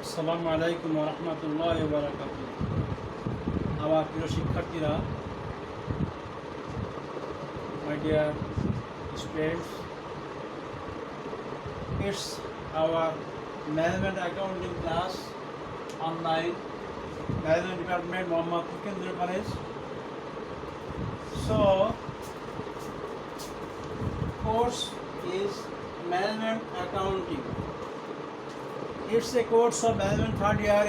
আসসালামু আলাইকুম ওয়া রাহমাতুল্লাহি ওয়া বারাকাতুহু। আমার প্রিয় শিক্ষার্থীরা, my dear students, it's our management accounting class online, management department, Mohammad Tukendra College. So, course is management accounting. It's a course of management third year,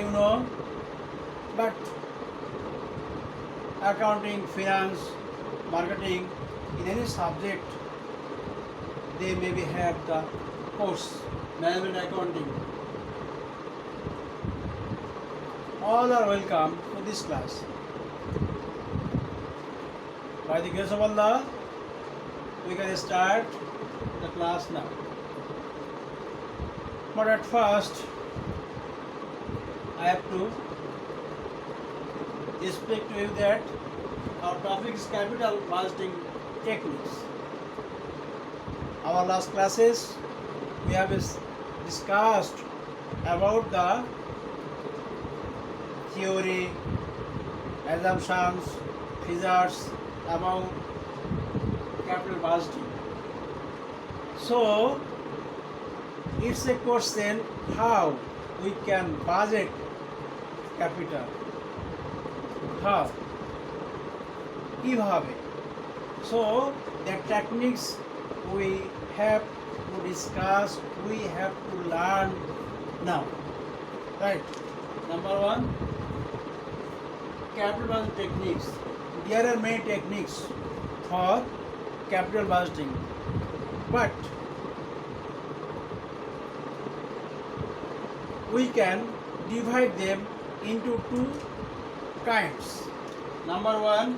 but accounting, finance, marketing, in any subject, they maybe have the course management accounting. All are welcome to this class. By the grace of Allah, we can start the class now. But at first, I have to speak to you that our topic is capital budgeting techniques. Our last classes, we have discussed about the theory, assumptions, features about capital budgeting. So, it's a question how we can budget capital. How? কিভাবে? So the techniques we have to discuss, we have to learn now. Right? Number one, capital budget techniques. There are many techniques for capital budgeting, but we can divide them into two kinds. Number one,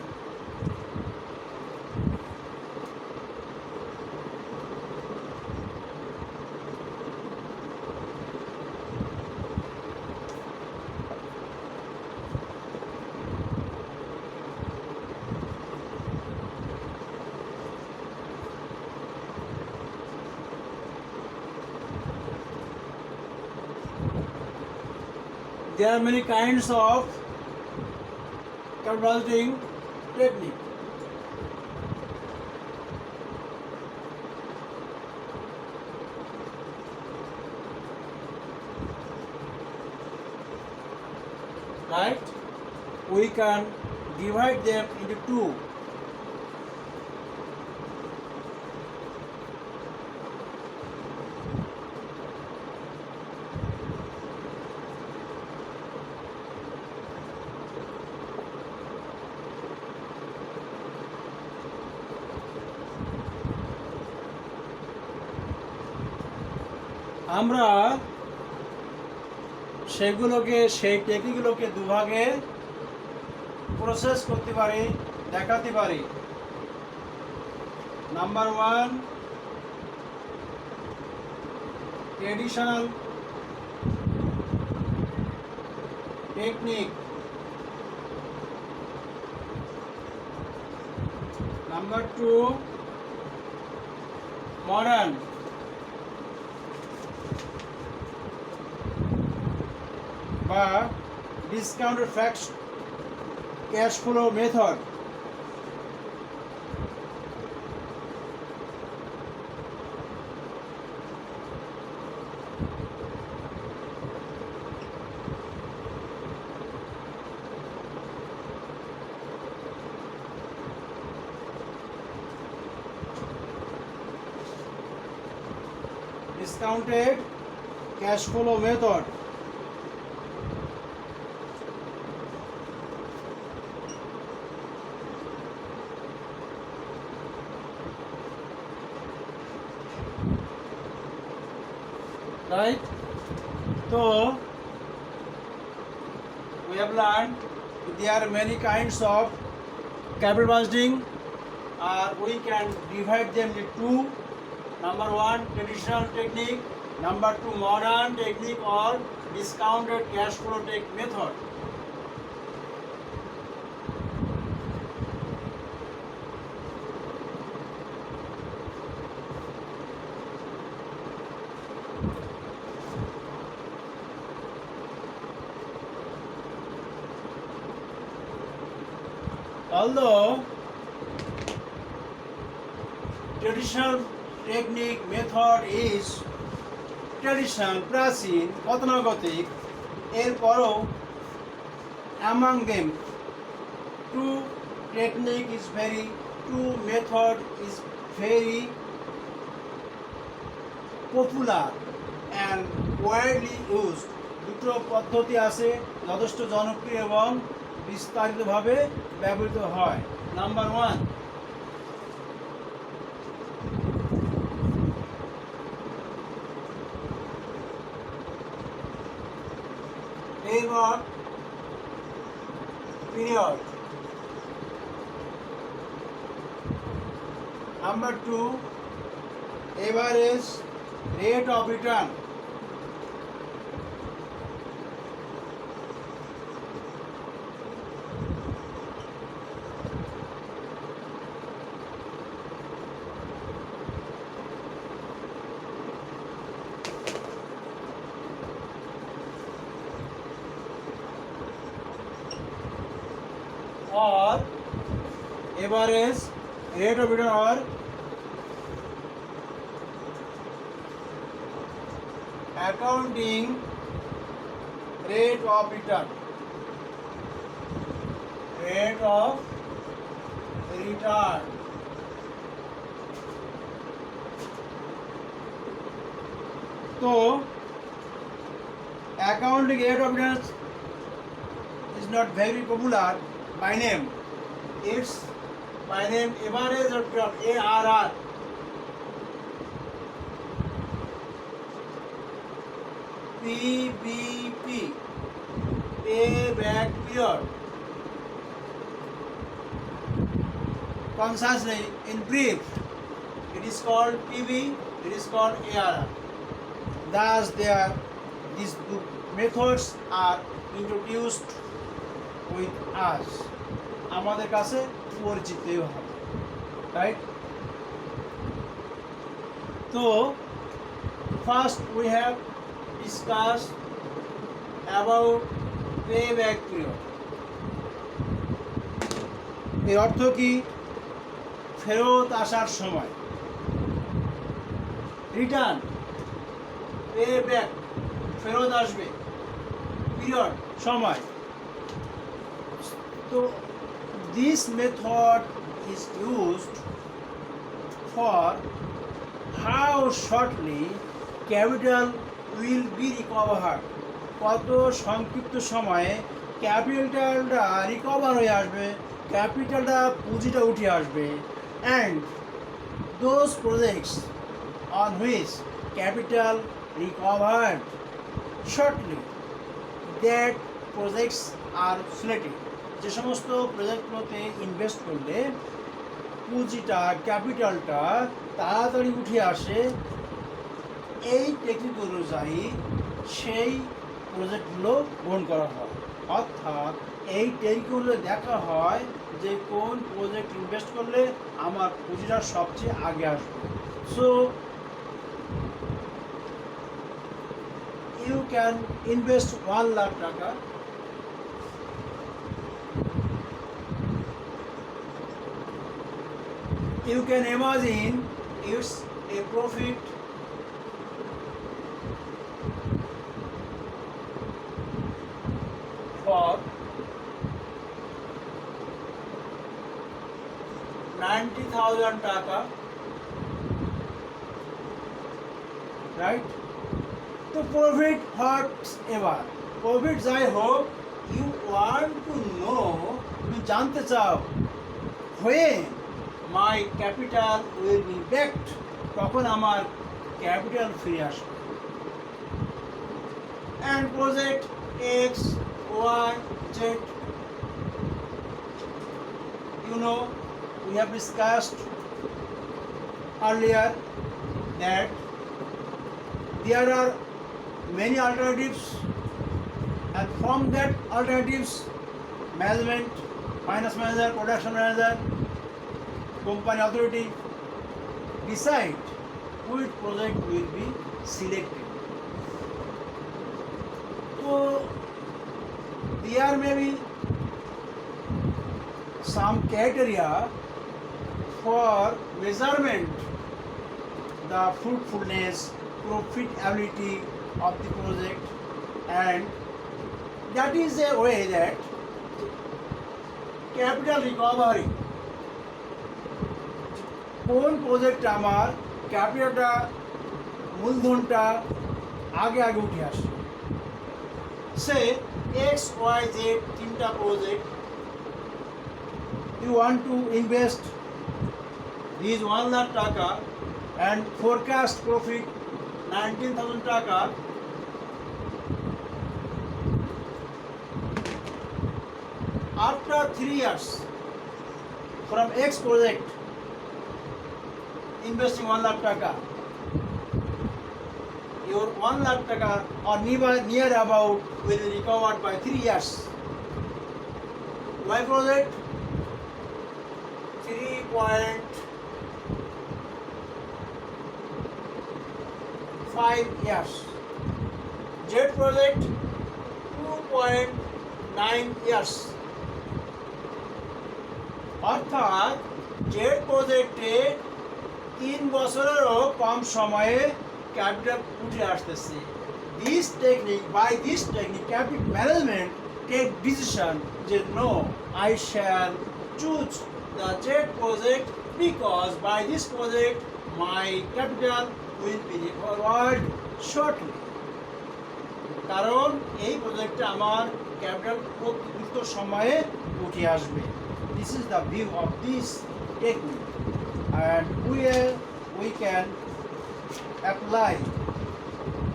there are many kinds of capital budgeting technique. Right? We can divide them into two. আমরা সেই টেকনিকগুলোকে দুভাগে process করতে পারি, দেখাতে পারি। Number one, traditional technique. Number two, modern. বা discounted cash flow method. Discounted cash flow method. Right? So we have learned there are many kinds of capital budgeting. We can divide them into two. Number one, traditional technique. Number two, modern technique or discounted cash flow method. Although traditional technique method is traditional প্রাচীন গতানুগতিক এরপরও among them two method is very popular and widely used. দুটো পদ্ধতি আছে যথেষ্ট জনপ্রিয় এবং বিস্তারিতভাবে ব্যবহৃত হয়। Number 1, payback period. Number 2, average rate of return. Or average rate of return or accounting rate of return. Rate of return. So accounting rate of return is not very popular by name. It's by name average of return, ARR. PBP, payback period. Concisely, in brief, it is called PB, it is called ARR. Thus, these methods are introduced with us. আমাদের কাছে পরিচিত হবে, right? তো first we have discussed about payback period. এর অর্থ কি? ফেরত আসার সময়। রিটার্ন, payback, ফেরত আসবে, পিরিয়ড, সময়। So this method is used for how shortly capital will be recovered. কত সংক্ষিপ্ত সময়ে ক্যাপিটালটা রিকভার হয়ে আসবে, ক্যাপিটালটা পুঁজিটা উঠে আসবে। and those projects on which capital recovered shortly, that projects are selected. যে সমস্ত প্রজেক্টগুলোতে ইনভেস্ট করলে পুঁজিটা, ক্যাপিটালটা তাড়াতাড়ি উঠে আসে, এই টেকনিক অনুযায়ী সেই প্রজেক্টগুলো গ্রহণ করা হয়। অর্থাৎ এই টেকনিকগুলো দেখা হয় যে কোন প্রজেক্ট ইনভেস্ট করলে আমার পুঁজিটা সবচেয়ে আগে আসবে। So you can invest 1 lakh taka, you can imagine it's a profit for 90,000 টাকা, right? তো প্রফিট হোয়াটস এভার, প্রফিট যাই হোক, ইউ ওয়ান্ট টু নো, তুমি জানতে চাও when my capital will be back, তখন আমার ক্যাপিটাল ফিরে আসবে। and project X, Y, Z, you know, we have discussed earlier that there are many alternatives, and from that alternatives, management, finance manager, production manager, company authority decide which project will be selected. So there may be some criteria for measurement the fruitfulness, profitability of the project, and that is a way that capital recovery কোন প্রজেক্টে আমার ক্যাপিটালটা মূলধনটা আগে আগে উঠে আসে। সে x Y Z তিনটা project, you want to invest these 1 lakh টাকা and forecast profit 19,000 টাকা, after 3 years from X project investing 1 lakh টাকা, your 1 lakh টাকা or near about will be recovered by 3 years. Y project 3.5 years, Z project 2.9 years. অর্থাৎ Z প্রজেক্টে 3 বছরেরও কম সময়ে capital উঠে আসতেছে। By this technique capital management take decision যে no, I shall choose the jet project because by this project my capital will be recovered shortly. কারণ এই প্রজেক্টে আমার ক্যাপিটাল খুব দ্রুত সময়ে উঠে আসবে। This is the view of this technique, and we can apply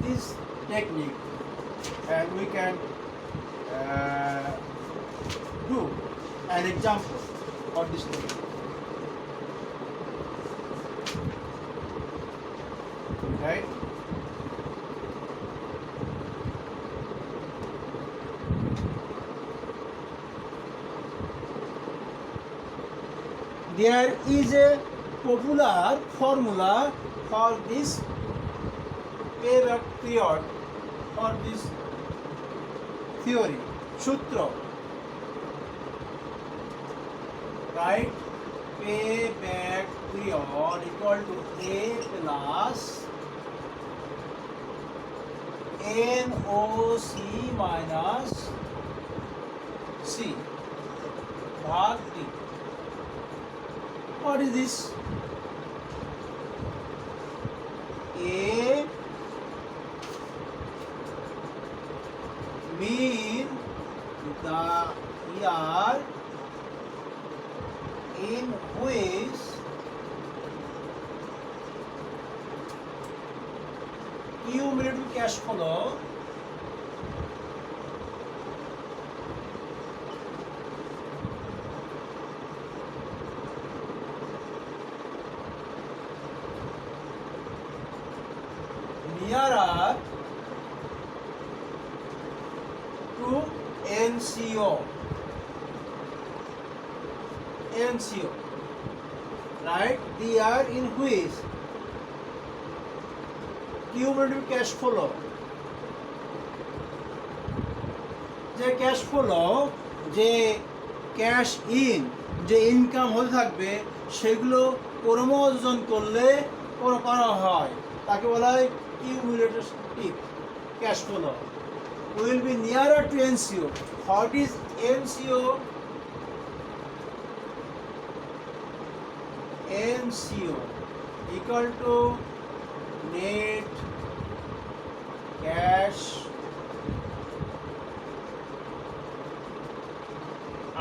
this technique and we can do an example of this technique. Right? There is a popular formula for this payback period or this theory, Sutra, right? Payback period equal to A plus NOC minus C भाग D. What is this? A mean the year in which cumulative cash flow nearer to NCO, right? The year in which cumulative cash flow, যে cash flow, যে cash in, যে income হতে থাকবে সেগুলো ক্রমযোজন করলে করা হয়, তাকে বলা হয় cumulative cash flow. Will be nearer to NCO. What is NCO? NCO equal to net cash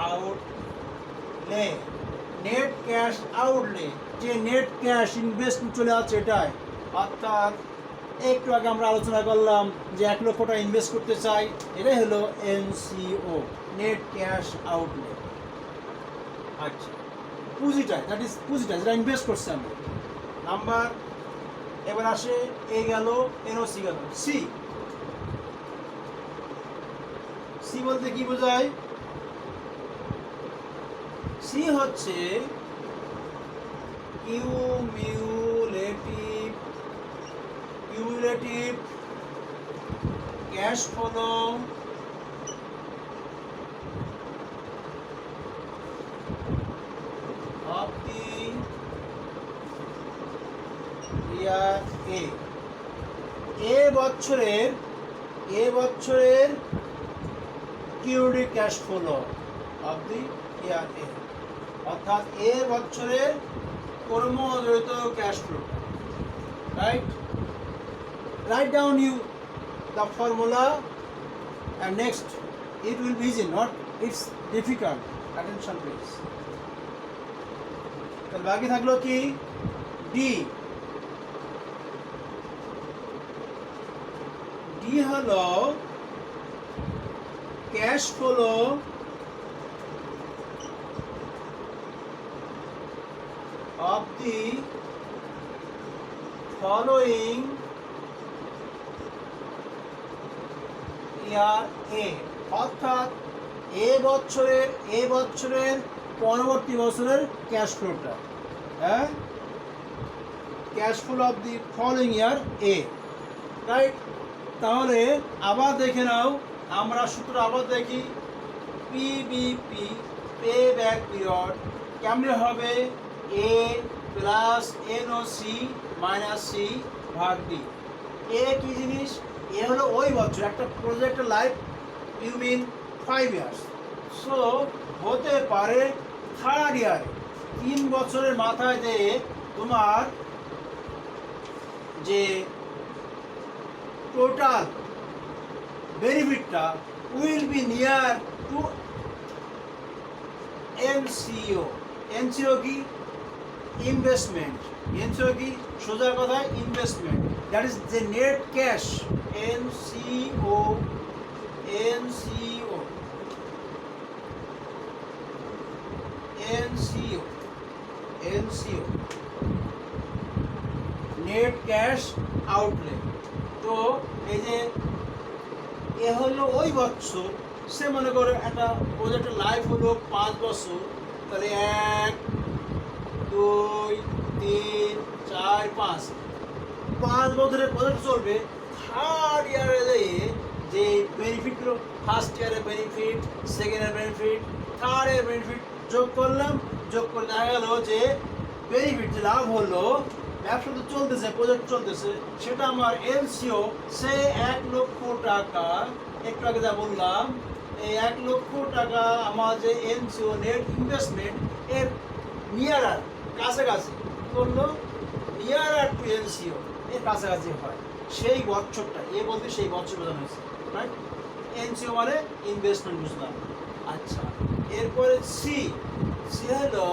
outlay. Net cash outlay, যে নেট ক্যাশ ইনভেস্টমেন্ট চলে আছে এটাই। অর্থাৎ একটু আগে আমরা আলোচনা করলাম যে 1 লক্ষ টাকা ইনভেস্ট করতে চাই, এটাই হলো NCO, নেট ক্যাশ আউটলে। আচ্ছা, পুঁজিটা, দ্যাট ইজ পুঁজিটা যেটা ইনভেস্ট করছে আমি। নাম্বার এবার আসে এ গেল, NOC গেল, সি বলতে কি বোঝায়? সি হচ্ছে cumulative cash flow এ বছরের curative cash flow of the year এ, অর্থাৎ এ বছরের কর্মজড়িত cash flow, right? Write down you the formula and next it will be easy, not it's difficult. Attention please. তাহলে বাকি থাকলো কি? ডি হলো cash flow of the following ইয়ার এ, অর্থাৎ এ বছরের পরবর্তী বছরের ক্যাশ ফ্লোটা, হ্যাঁ, cash flow of the following year A, right? তাহলে আবার দেখে নাও, আমরা সূত্র আবার দেখি, পিবিপি পে ব্যাক পিরিয়ড কেমনে হবে? A plus NOC minus C ভাগ ডি। এ কি জিনিস? এ হলো ওই বছর, একটা প্রজেক্টের life you mean 5 years, so হতে পারে থার্ড ইয়ারে 3 বছরের মাথায় দিয়ে তোমার যে টোটাল বেনিফিটটা will be near to NCO. NCO কি? ইনভেস্টমেন্ট। এনসিও কি? সোজা কথায় investment, that is the net cash. NCO NCO NCO NCO net cash outlay. তো এই যে এ হলো ওই বছর, সে মনে করো একটা প্রজেক্টের লাইফ হলো 5 বছর, তাহলে 1 2 3 4 5 বছরের প্রজেক্ট চলবে। থার্ড ইয়ারে যে বেনিফিটগুলো, ফার্স্ট ইয়ারের বেনিফিট, সেকেন্ড ইয়ারের বেনিফিট, থার্ড ইয়ারের বেনিফিট যোগ করলাম, যোগ করে দেখা গেল যে বেনিফিট যে লাভ হলো, ব্যবসা তো চলতেছে, প্রজেক্ট চলতেছে, সেটা আমার এনসিও সে 1 লক্ষ টাকা, একটু আগে যা বললাম, এই 1 লক্ষ টাকা আমার যে এনসিও নেট ইনভেস্টমেন্ট এর নিয়ারার কাছাকাছি করলো, নিয়ারার টু এনসিও এর কাছাকাছি হয়, সেই বছরটা এ বলতে সেই বছর বোঝানো হয়েছে, রাইট? এনসিও মানে ইনভেস্টমেন্ট বুঝলাম। আচ্ছা, এরপরে সি হলো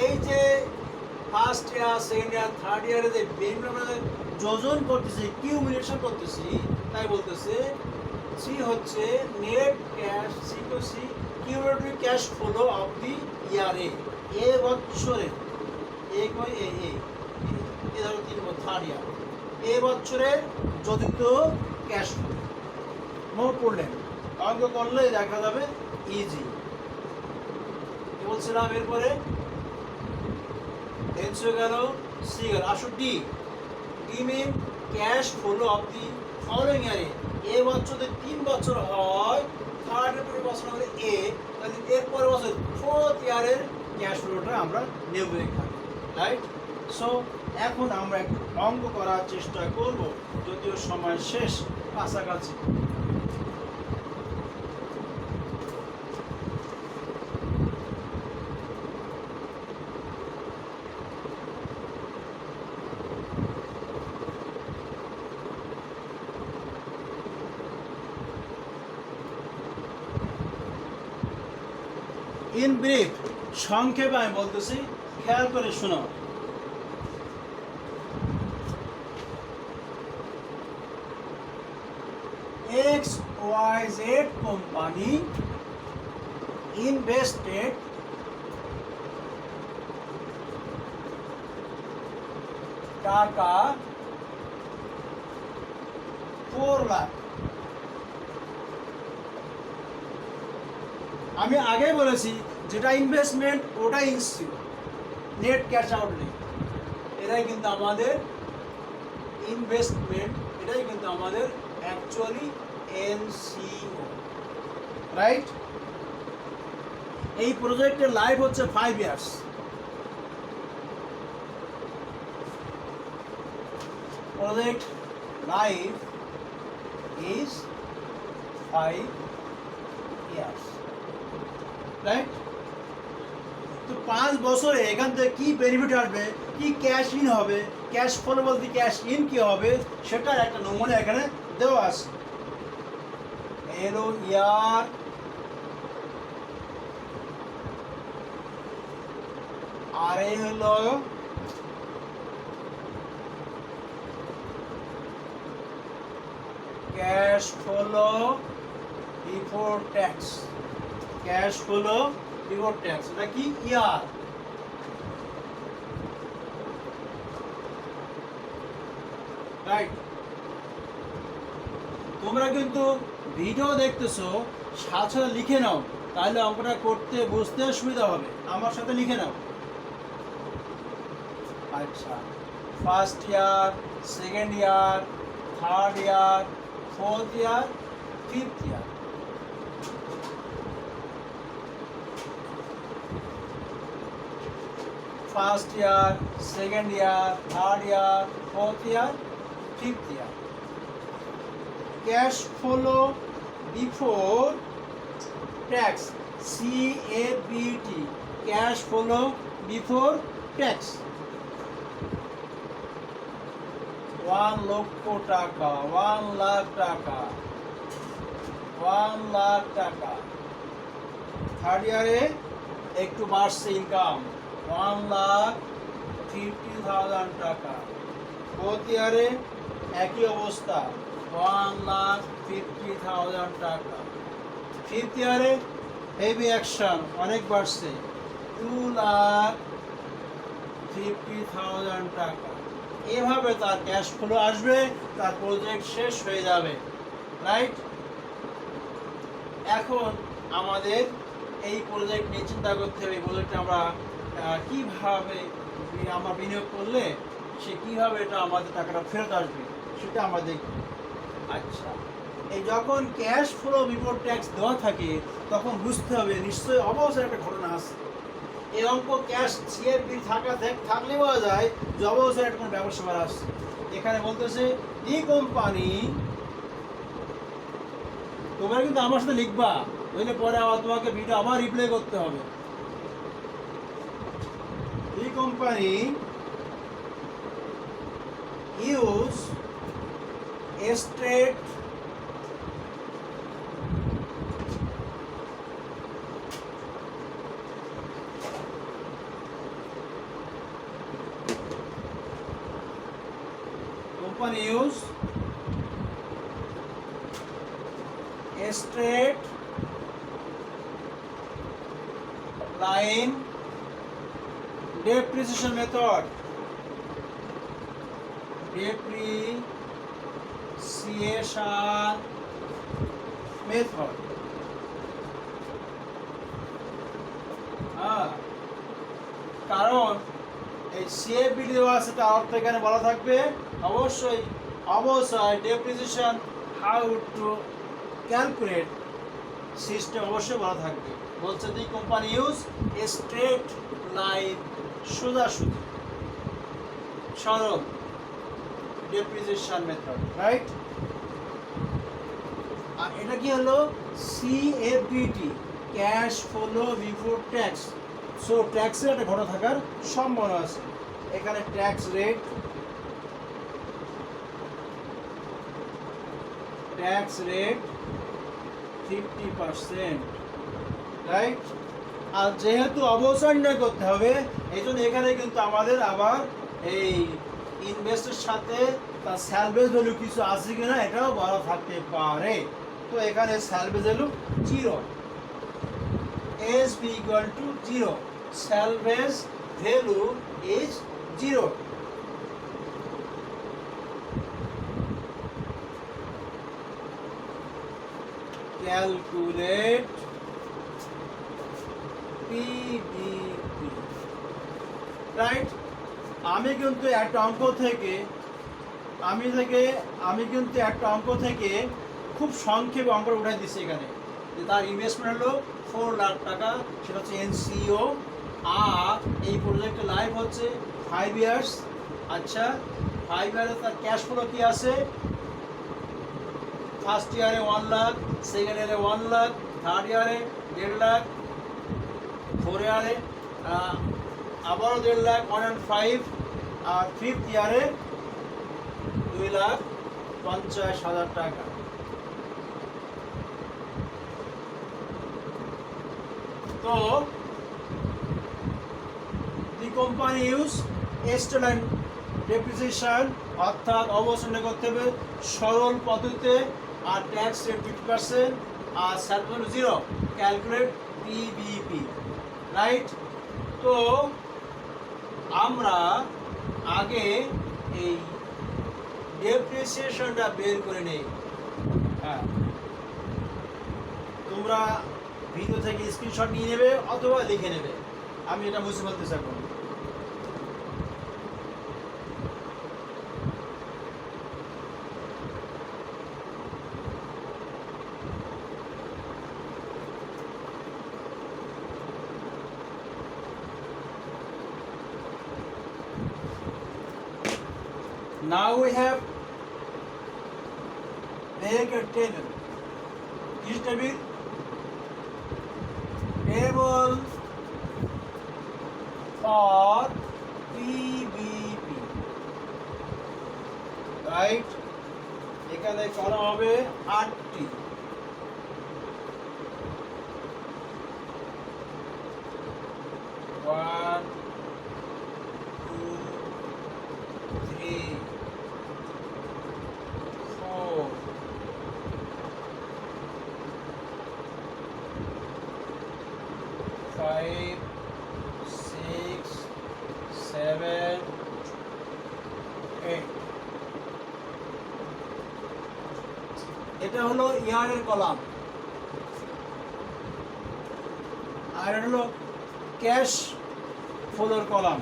এই যে first year, second year, third ইয়ারে যে বেনিফিট আমরা যোজন করতেছি, কিউমুলেশন করতেছি, তাই বলতেছে সি হচ্ছে net cash, C to C cumulative cash flow of the ইয়ারে, এ বছরের, এ কই এ ধরো 3 বছর, থার্ড ইয়ার, এ বছরের যদিত ক্যাশ ফ্লো। নো প্রবলেম, অঙ্ক করলে দেখা যাবে ইজি। কি বলছিলাম? এরপরে এনসিও গেল, সি গেল, আসো D mean cash flow of the following ইয়ারে। এ বছরে 3 বছর হয়, থার্ড বছর হবে এ, তাহলে এরপরের বছর ফোর্থ ইয়ারের ক্যাশ ফ্লোটা আমরা নেব এখানে, রাইট? সো এখন আমরা একটু অঙ্ক করার চেষ্টা করব, যদিও সময় শেষ কাছাকাছি। ইন ব্রিফ, সংক্ষেপে আমি বলতেছি, খেয়াল করে শোনো। XYZ কোম্পানি ইনভেস্টেড টাকা 4 লাখ। আমি আগে বলেছি যেটা ইনভেস্টমেন্ট ওটা ইনস্টিটিউট, নেট ক্যাশ আউটলে, এটাই কিন্তু আমাদের ইনভেস্টমেন্ট, এটাই কিন্তু আমাদের অ্যাকচুয়ালি এনসিও, রাইট? এই প্রজেক্টের লাইফ হচ্ছে 5 years. project life is 5 years, right? তো 5 বছরে এখান থেকে কি বেনিফিট আসবে, কি ক্যাশ ইন হবে, ক্যাশ ফ্লো বলতে ক্যাশ ইন কি হবে, সেটার একটা নমুনা এখানে দেওয়া আছে। এলো ইয়ার, আর এই হলো cash flow before tax. Cash flow before tax এটা কি ইয়ার, রাইট? তোমরা কিন্তু ভিডিও দেখতেছো, সাথে সাথে লিখে নাও, তাহলে অঙ্কটা করতে বুঝতে সুবিধা হবে। আমার সাথে লিখে নাও। আচ্ছা, first year, second year, third year, fourth year, fifth year. First year, second year, third year, fourth year, fifth year. Cash flow before tax, CABT, cash flow before tax 1 লক্ষ টাকা, 1 লাখ টাকা, 1 লাখ টাকা। থার্ড ইয়ারে একটু বাড়ছে ইনকাম, 1,50,000 টাকা। Fourth ইয়ারে একই অবস্থা, 1,50,000 টাকা। ফিফথ ইয়ারে হেভি অ্যাকশন, অনেক বাড়ছে, 2,50,000 টাকা। এভাবে তার ক্যাশ ফ্লো আসবে, তার প্রজেক্ট শেষ হয়ে যাবে, রাইট? এখন আমাদের এই প্রজেক্ট নিয়ে চিন্তা করতে হবে, এই প্রজেক্টে আমরা কীভাবে আমরা বিনিয়োগ করলে সে কীভাবে এটা আমাদের টাকাটা ফেরত আসবে সেটা আমরা দেখব। আচ্ছা, এই যখন ক্যাশ ফ্লো বিফোর ট্যাক্স দেওয়া থাকে তখন বুঝতে হবে নিশ্চয়ই অবশ্যই একটা ঘটনা আছে। এই অঙ্ক ক্যাশ সিএফবি থাকলে পাওয়া যায় যে অবশ্যই একটা কোনো ব্যবসা করা আসছে। এখানে বলতেছে ই কোম্পানি, তোমরা কিন্তু আমার সাথে লিখবা, বুঝলে পরে আবার তোমাকে ভিডিও আবার রিপ্লাই করতে হবে। ই company use straight use a straight line depreciation method, depreciation method। কারণ এই সিএফবিডি দেওয়া আছে, তার অর্থ এখানে বলা থাকবে অবশ্যই depreciation how to calculate system অবশ্যই বলা থাকবে। বলছে the company use a straight line, সোজাসুজি সরল ডেপ্রিসিয়েশন মেথড, রাইট? আর এটা কি হলো CFBT, cash flow before tax. So ট্যাক্সের একটা ঘটনা থাকার সম্ভাবনা আছে। এখানে tax rate, tax rate 50%, right? আর যেহেতু অবসর নির্ণয় করতে হবে, এই জন্য এখানে কিন্তু আমাদের আবার এই ইনভেস্টের সাথে তার স্যালভেজ ভ্যালু কিছু আছে কিনা এটাও বলা থাকতে পারে। তো এখানে salvage value 0, SB equal to 0, salvage value is 0। Calculate PBT, right? আমি কিন্তু একটা অঙ্ক থেকে খুব সংক্ষেপে অঙ্কটা উঠাই দিচ্ছি এখানে, যে তার ইনভেস্টমেন্ট হলো 4 লাখ টাকা, সেটা হচ্ছে NCO, আর এই প্রজেক্টের লাইফ হচ্ছে 5 ইয়ার্স। আচ্ছা, 5 ইয়ারে তার ক্যাশ ফ্লো কি আছে? ফার্স্ট ইয়ারে 1 লাখ, সেকেন্ড ইয়ারে 1 লাখ, থার্ড ইয়ারে 1.5 লাখ, ফোর ইয়ারে আবারও 1.5 লাখ, 1.5, আর ফিফথ ইয়ারে 2,50,000 টাকা। তো দি company use estate and depreciation, অর্থাৎ অবসন্ন করতে হবে সরল পদ্ধতিতে, আর ট্যাক্স রেট 50%, আর স্যালরি 0, ক্যালকুলেট পিবিপি, রাইট? তো আমরা আগে এই ডেপ্রিসিয়েশনটা বের করে নেই। হ্যাঁ, তোমরা ভিডিও থেকে স্ক্রিনশট নিয়ে নেবে অথবা লিখে নেবে, আমি এটা মুছে ফেলতে চাই। Now we have make a table. This table for PBP, right? এখানে করা হবে 8টি। One, two, three, 4, 5, 6, 7, 8। এটা হলো ইয়ারের কলাম, আর এটা হলো cash floor column.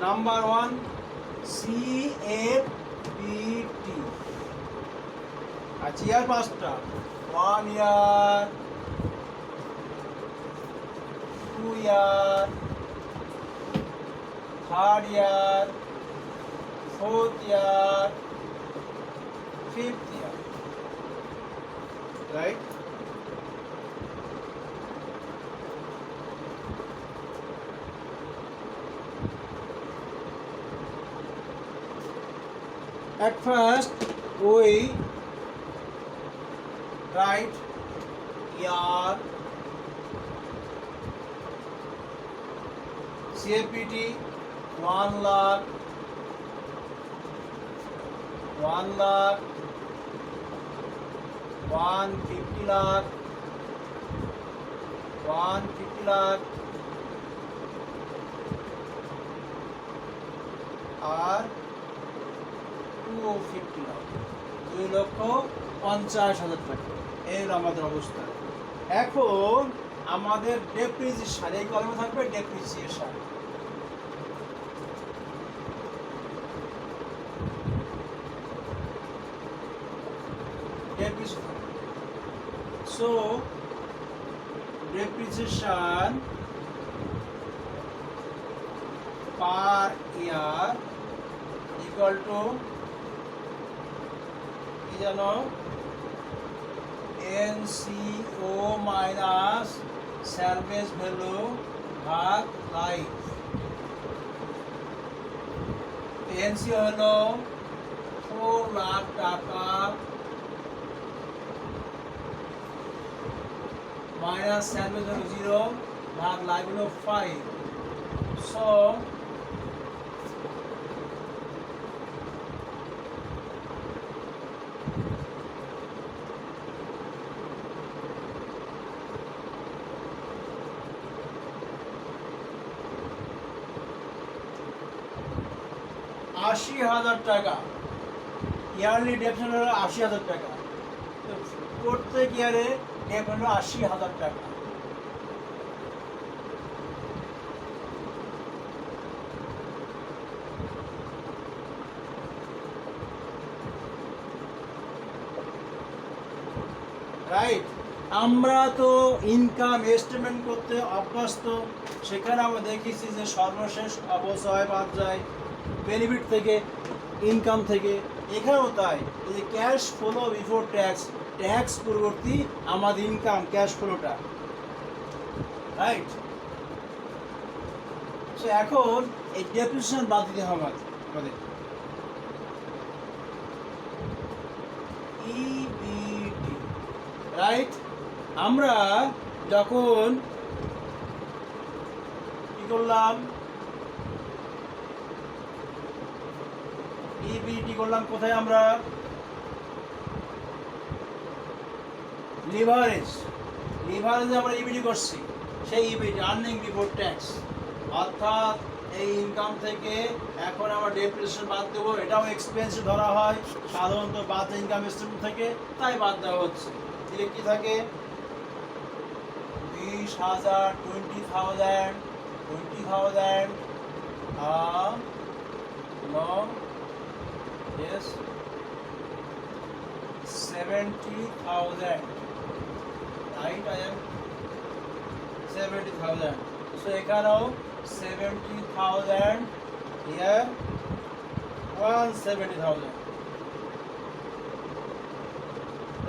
Number 1 CFBT, আচ্ছা ইয়ার 5টা, 1 ইয়ার, 2 ইয়ার, 3rd year, 4th year, 5th year, right? At first we write year, CFPT 1 lakh, 1 lakh, 150 lakh, 150 lakh, আর 250 লাখ, 2,50,000 টাকা। এই হলো আমাদের অবস্থা। এখন আমাদের ডেপ্রিসিয়েশন, এই কলমে থাকবে depreciation. So depreciation per year equal to কি জানো, NCO minus salvage value ভাগ লাইফ। NCO হলো 4 লাখ টাকা মাইনাস স্যালভেজ হলো 0 ভাগ লাইফ হলো 5। সো টাকা ইয়ারলি ডেপশন হলো 80,000 টাকা। তো প্রত্যেক ইয়ারে ডেপ হলো 80,000 টাকা। রাইট? আমরা তো ইনকাম এস্টিমেট করতে অভ্যস্ত, সেখানে আমরা দেখেছি যে সর্বশেষ অবচয় বাদ যায়, বেনিফিট থেকে, ইনকাম থেকে। এখানেও তাই, এই যে cash flow before tax, tax পূর্ববর্তী আমাদের ইনকাম ক্যাশ ফ্লোটা, রাইট? সো এখন এই ডেপ্রিসিয়েশন বাদ দিতে হবে আমাদের। EBIT, right? আমরা যখন কি করলাম, ইবিটি করলাম কোথায়, আমরা লিভারেজ আমরা ইবিটি করছি, সেই ইবিটি আর্নিং বিফোর ট্যাক্স, অর্থাৎ এই ইনকাম থেকে এখন আমরা ডেপ্রিসিয়েশন বাদ দেবো। এটাও এক্সপেন্স ধরা হয় সাধারণত বাদ ইনকাম স্টেটমেন্ট থেকে, তাই বাদ দেওয়া হচ্ছে। দিলে কি থাকে, 20,000, 20,000, 20,000, no, yes, 70,000, right? I am 70,000. So এখানেও 70,000, here 170,000,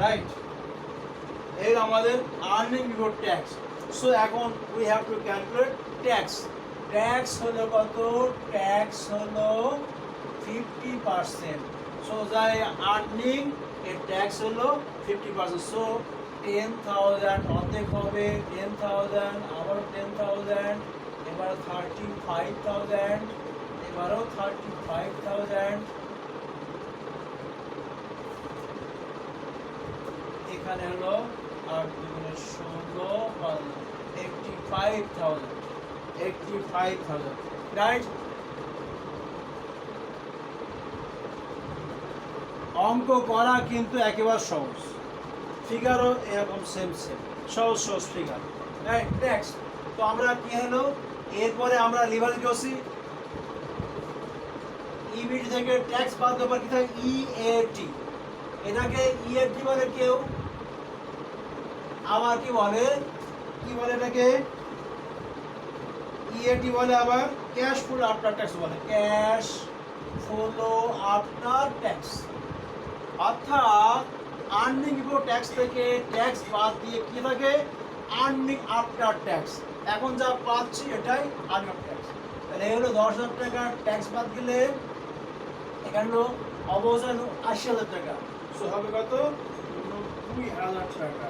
right? এই আমাদের আর্নিং বিফোর ট্যাক্স। সো এখন we have to calculate tax. Tax হলো কত? ট্যাক্স হলো 50%। সো যাই আর্নিং এর ট্যাক্স হলো 50%। সো 10,000 অর্ধেক হবে 10,000, আবারও 10,000, এবারও 35,000, এবারও 35,000, এখানে হলো 8 দুগুণে 16, 85,000, রাইট? অঙ্ক করা কিন্তু একেবারে সহজ, ফিগারও এরকম সেম সহজ ফিগার, রাইট? নেক্সট, তো আমরা কি হলো, এরপরে আমরা লিভারেজ করছি, ইবিটি থেকে ট্যাক্স বাদ দেওয়ার কি থাকে, ইএটি। এটাকে ইএটি বলে কেউ, আবার কি বলে এটাকে ইএটি বলে, আবার ক্যাশ ফ্লো আফটার ট্যাক্স বলে, ক্যাশ ফ্লো আফটার ট্যাক্স। অর্থাৎ আর্নিং বিফোর ট্যাক্স থেকে ট্যাক্স বাদ দিয়ে কি থাকে, আর্নিং আফটার ট্যাক্স। এখন যা পাচ্ছি এটাই আর্নিং আফটার ট্যাক্স। তাহলে এই হলো 10,000 টাকা, ট্যাক্স বাদ দিলে এখানে হলো অবস্থান 80,000 টাকা। সো হবে কত, 90,000 টাকা।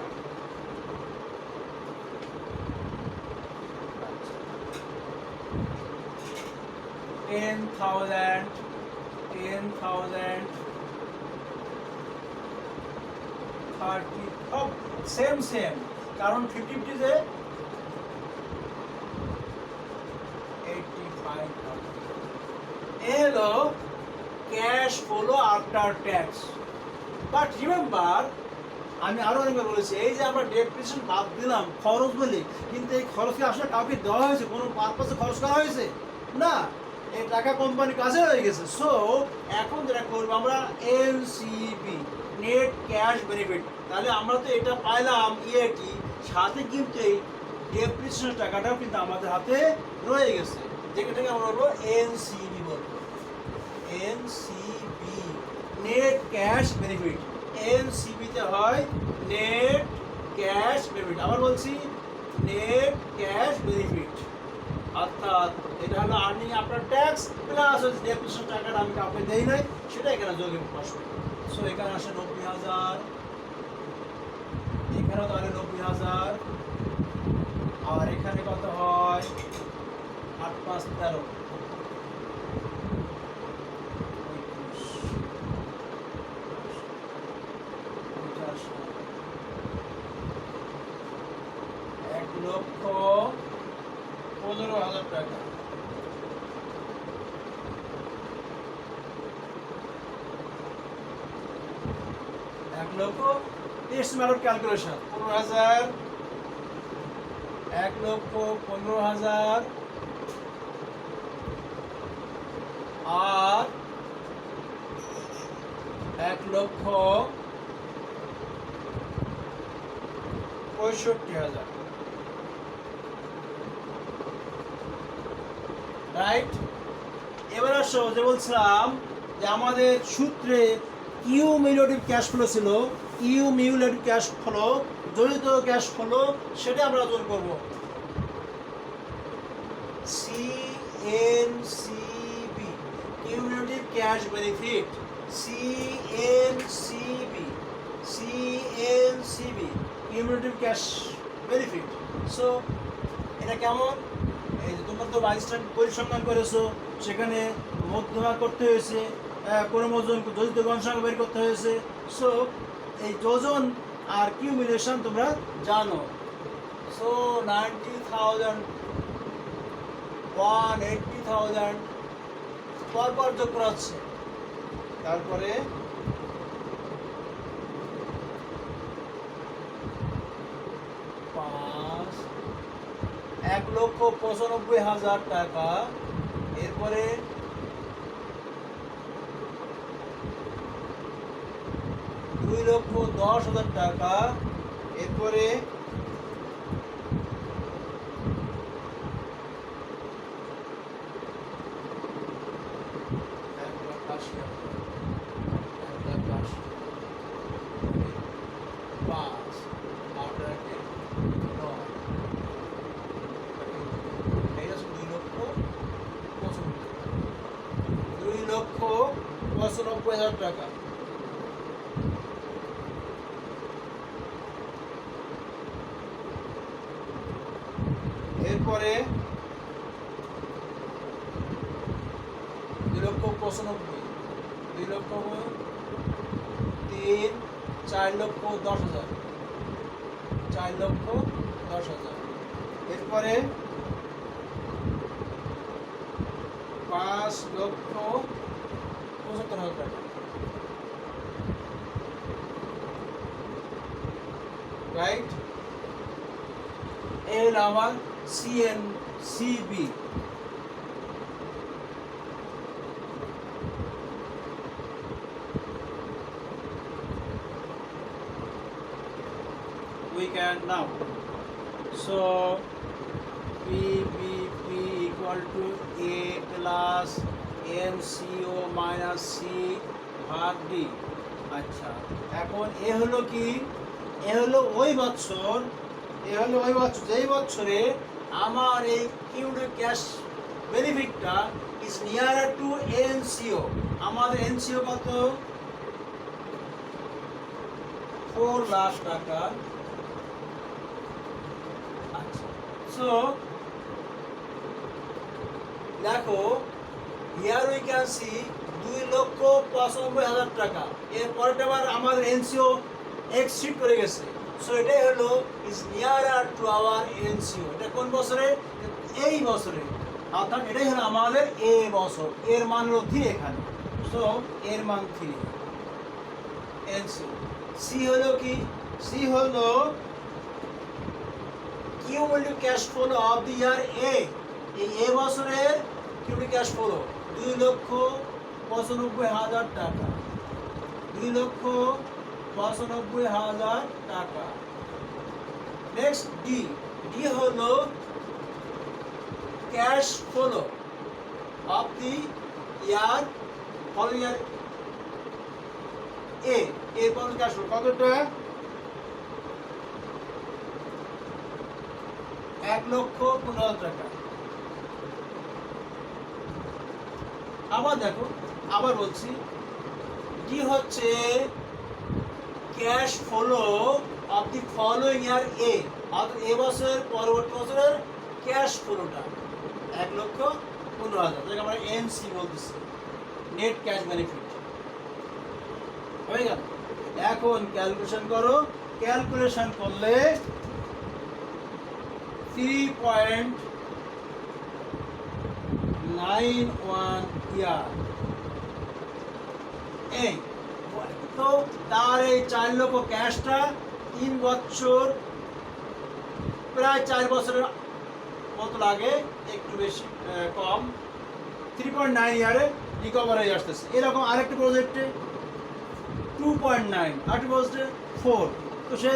10,000, 30, সব সেম, কারণ 50 যে 85,000। এলো cash flow after tax. But remember, আমি আরো অনেকবার বলেছি, এই যে আমরা ডেপ্রিসিয়েশন বাদ দিলাম খরচ বলে, কিন্তু এই খরচকে আসলে কাউকে দেওয়া হয়েছে, কোনো পারপাসে খরচ করা হয়েছে না, এই টাকা কোম্পানির কাছে হয়ে গেছে। সো এখন যেটা করবো আমরা এনসিবি, নেট ক্যাশ বেনিফিট। তাহলে আমরা তো এটা পাইলাম ইএটি, সাথে কিন্তু এই ডেপ্রিসিয়েশন টাকাটাও কিন্তু আমাদের হাতে রয়ে গেছে, যেটাকে আমরা বলবো এনসিবি বলবো, এনসিবি, নেট ক্যাশ বেনিফিট। এনসিবিতে হয় নেট ক্যাশ বেনিফিট, আবার বলছি নেট ক্যাশ বেনিফিট। অর্থাৎ এটা হলো earning after tax plus depreciation টাকাটা আমি কাউকে দেই নাই, সেটা এখানে যোগে আসবে। সো এখানে আসে 90,000, এখানেও তাহলে 90,000, আর এখানে কত হয়, 8 5 13, এক লক্ষ 15,000 টাকা। ক্যালকুলেশন 15,000, 1,15,000, আর 1,65,000, রাইট? এবার আসো যে বলছিলাম যে আমাদের সূত্রে কিউমিউলেটিভ ক্যাশ ফ্লো ছিল, কিউমিউলেটিভ ক্যাশ ফ্লো, জড়িত ক্যাশ ফ্লো, সেটা আমরা অর্জন করব। CNCB, cumulative cash benefit, CNCB, CNCB, cumulative cash benefit. So এটা কেমন? এই যে তোমরা তো বাইস্ট্যান্ড পরিসংখ্যান করেছো, সেখানে মধ্যমা করতে হয়েছে, ক্রমোজন যোজিত গণসংখ্যা বের করতে হয়েছে। সো এই যোজন আর কিউমিউলেশন তোমরা জানো। সো 90,000, 180,000 পরপর যোগ করা হচ্ছে। তারপরে 1,95,000 টাকা, এরপরে 2,10,000 টাকা, এরপরে 2,95,000 টাকা। এরপরে 2,95,000, 2,00,000, 3, 4,10,000, 4,10,000। এরপরে 5,75,000 টাকা, রাইট? এই হলো আমার সিএনসিবি। We can now. So PBP equal to A plus MCO minus C ভাগ D। আচ্ছা, এখন এ হলো কি? এ হলো ওই বছর, যেই বছরে আমার এই কিউমিউলেটিভ ক্যাশ বেনিফিটটা ইজ নিয়ারার টু এনসিও। আমাদের এনসিও কত? 4 লাখ টাকা। আচ্ছা, সো দেখো, হিয়ার উই ক্যান সি 2,95,000 টাকা। এরপরটা আবার আমাদের এনসিও এক্সিড করে গেছে। সো এটাই হলো is nearer to our NCO. এটা কোন বছরে? এই বছরে। অর্থাৎ এটাই হলো আমাদের এ বছর। এর মান হলো 3 এখানে। সো এর মান 3 এনসিও। সি হলো কি? সি হলো cumulative cash flow of the year এ। এই এ বছরের কিউমিউলেটিভ ক্যাশ ফ্লো 2,95,000 টাকা, 2,95,000 টাকা। Next D. ডি হলো cash flow of the year follow year এ। এরপর ক্যাশ ফ্লো কতটা? 1,15,000 টাকা। আবার দেখো, আবার বলছি, ডি হচ্ছে cash flow of the following year এ। অর্থাৎ এ বছর পরবর্তী বছরের ক্যাশ ফ্লোটা 1,15,000, যেটাকে আমরা এনসি বলতেছি, নেট ক্যাশ বেনিফিট। হয়ে গেল। এখন ক্যালকুলেশন করো। ক্যালকুলেশন করলে 3.91 ইয়ার। এই তো তার এই 4 লক্ষ ক্যাশটা 3 বছর, প্রায় 4 বছরের মতো লাগে, একটু বেশি কম, 3.9 ইয়ারে রিকভার হয়ে আসতেছে। এরকম আরেকটি প্রজেক্টে 2.9, আরেকটি প্রজেক্টে 4। তো সে